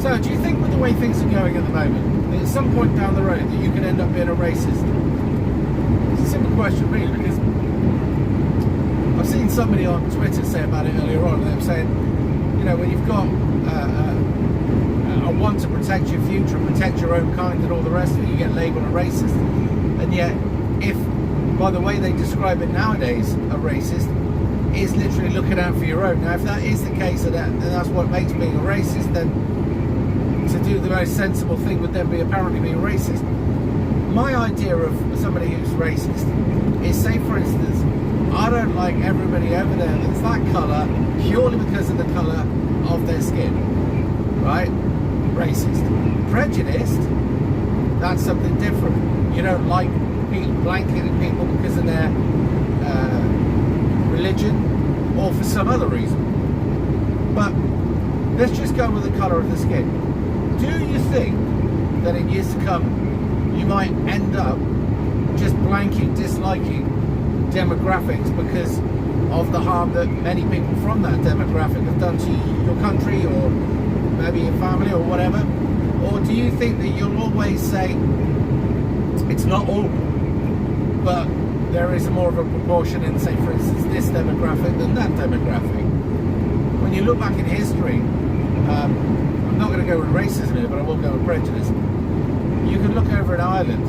So, do you think with the way things are going at the moment, that at some point down the road that you could end up being a racist? It's a simple question, really, because I've seen somebody on Twitter say about it earlier on, and they were saying, you know, when you've got a want to protect your future, protect your own kind and all the rest of it, you get labelled a racist. And yet, if, by the way they describe it nowadays, a racist is literally looking out for your own. Now, if that is the case, and that's what makes being a racist, then to do the most sensible thing would then be apparently being racist. My idea of somebody who's racist is, say for instance, I don't like everybody over there that's that colour purely because of the colour of their skin, right? Racist. Prejudiced, that's something different. You don't like blanketing people because of their religion or for some other reason. But let's just go with the colour of the skin. Do you think that in years to come you might end up just blanking, disliking demographics because of the harm that many people from that demographic have done to your country or maybe your family or whatever? Or do you think that you'll always say it's not all, but there is more of a proportion in, say for instance, this demographic than that demographic? When you look back in history, I'm not going to go with racism here, but I will go with prejudice. You can look over in Ireland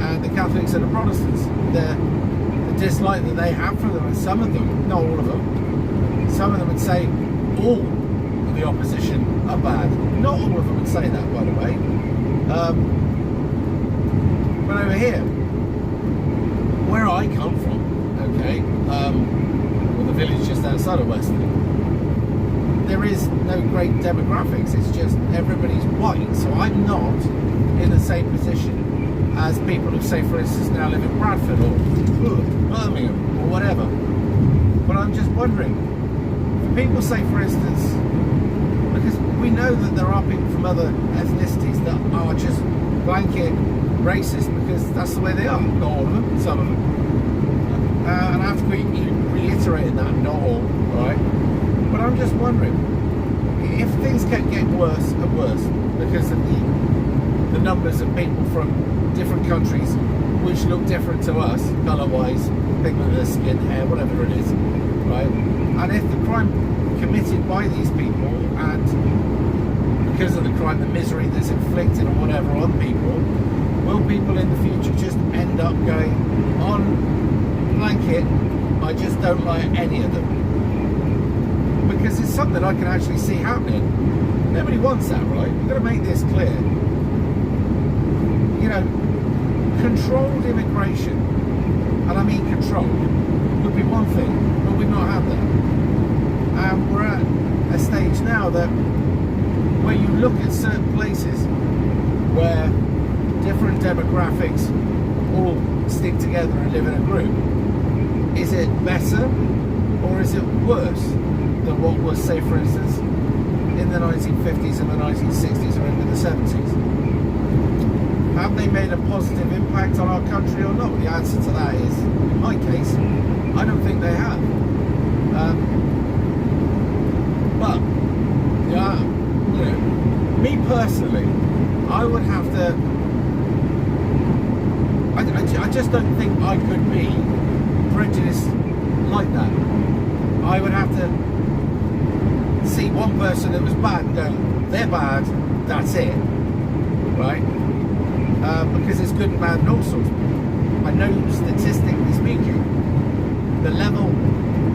and the Catholics and the Protestants, the dislike that they have for them, and some of them, not all of them, some of them would say all of the opposition are bad. Not all of them would say that, by the way. But over here, where I come from, okay, well, the village just outside of Weston, there is no great demographics. It's just everybody's white, so I'm not in the same position as people who, say for instance, now live in Bradford or Birmingham or whatever. But I'm just wondering, for people, say for instance, because we know that there are people from other ethnicities that are just blanket racist because that's the way they are. Not all of them, some of them. And I have to keep reiterating that, not all, right? But I'm just wondering, if things kept getting worse and worse because of the numbers of people from different countries which look different to us, colour-wise, pigment of their skin, hair, whatever it is, right? And if the crime committed by these people, and because of the crime, the misery that's inflicted or whatever on people, will people in the future just end up going on blanket, I just don't like any of them? Because it's something I can actually see happening. Nobody wants that, right? We've got to make this clear. You know, controlled immigration, and I mean controlled, would be one thing, but we've not had that. And we're at a stage now that where you look at certain places where different demographics all stick together and live in a group, is it better or is it worse than what was, say for instance, in the 1950s and the 1960s or into the 70s? Have they made a positive impact on our country or not? The answer to that is, in my case, I don't think they have. But, yeah, you know, me personally, I would have to, I just don't think I could be prejudiced like that. I would have to see one person that was bad and go, they're bad, that's it, right? Because it's good and bad and all sorts. I know, statistically speaking, the level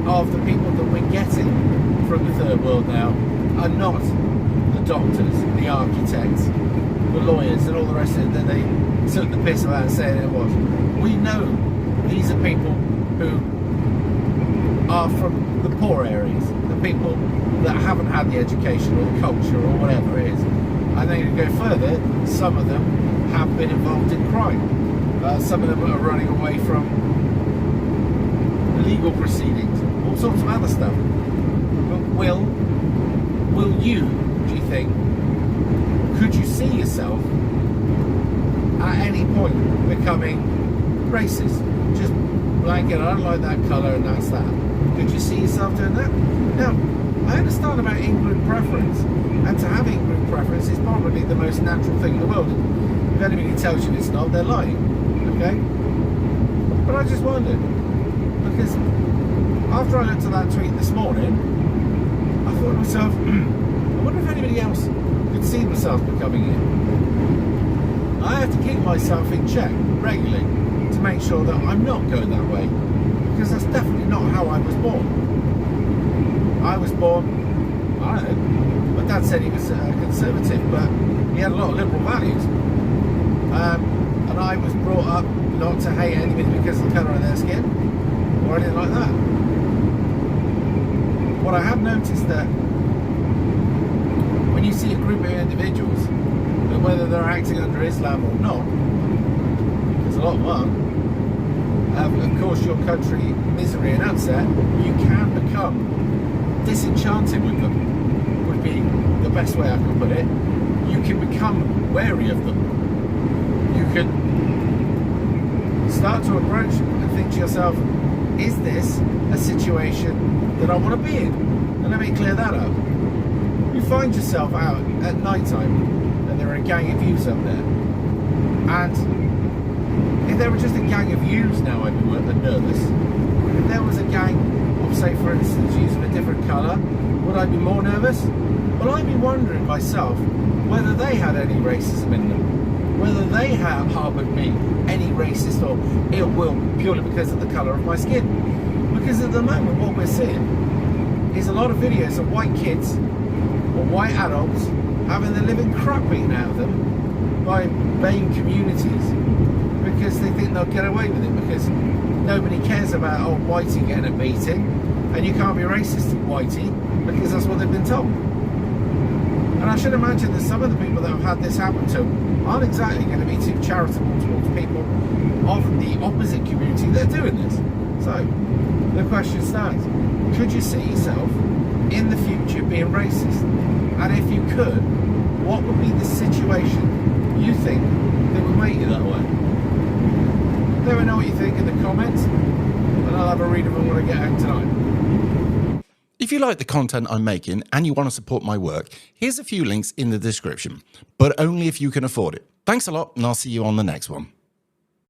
of the people that we're getting from the third world now are not the doctors, the architects, the lawyers and all the rest of it that they took the piss about saying it was. We know these are people who are from the poor areas, the people that haven't had the education or the culture or whatever it is. And then you go further, some of them have been involved in crime. Some of them are running away from legal proceedings, all sorts of other stuff. But will you, do you think, could you see yourself at any point becoming racist? Just blanket, I don't like that colour and that's that. Could you see yourself doing that? Now, I understand about in-group preference, and to have in-group preference is the most natural thing in the world. If anybody tells you it's not, they're lying. Okay? But I just wondered, because after I looked at that tweet this morning, I thought to myself, I wonder if anybody else could see themselves becoming it. I have to keep myself in check regularly to make sure that I'm not going that way, because that's definitely not how I was born. I was born, I don't know, my dad said he was conservative, but he had a lot of liberal values. And I was brought up not to hate anybody because of the colour of their skin or anything like that. What I have noticed that when you see a group of individuals, and whether they're acting under Islam or not, because a lot of them are, have caused your country misery and upset, you can become disenchanted with them, would be the best way I could put it. You can become wary of them. You can start to approach and think to yourself, is this a situation that I want to be in? And let me clear that up. You find yourself out at night time and there are a gang of yous up there. And if there were just a gang of yous now, I'd be nervous. If there was a gang of, say for instance, yous of a different colour, would I be more nervous? Well, I'd be wondering myself whether they had any racism in them, whether they have harboured me any racist or ill will purely because of the colour of my skin. Because at the moment what we're seeing is a lot of videos of white kids or white adults having the living crap beaten out of them by BAME communities because they think they'll get away with it, because nobody cares about old whitey getting a beating, and you can't be racist to whitey because that's what they've been told. And I should imagine that some of the people that have had this happen to them aren't exactly going to be too charitable towards people of the opposite community that are doing this. So, the question stands, could you see yourself in the future being racist? And if you could, what would be the situation you think that would make you that way? Let me know what you think in the comments, and I'll have a read of them when I get home tonight. If you like the content I'm making and you want to support my work, here's a few links in the description, but only if you can afford it. Thanks a lot, and I'll see you on the next one.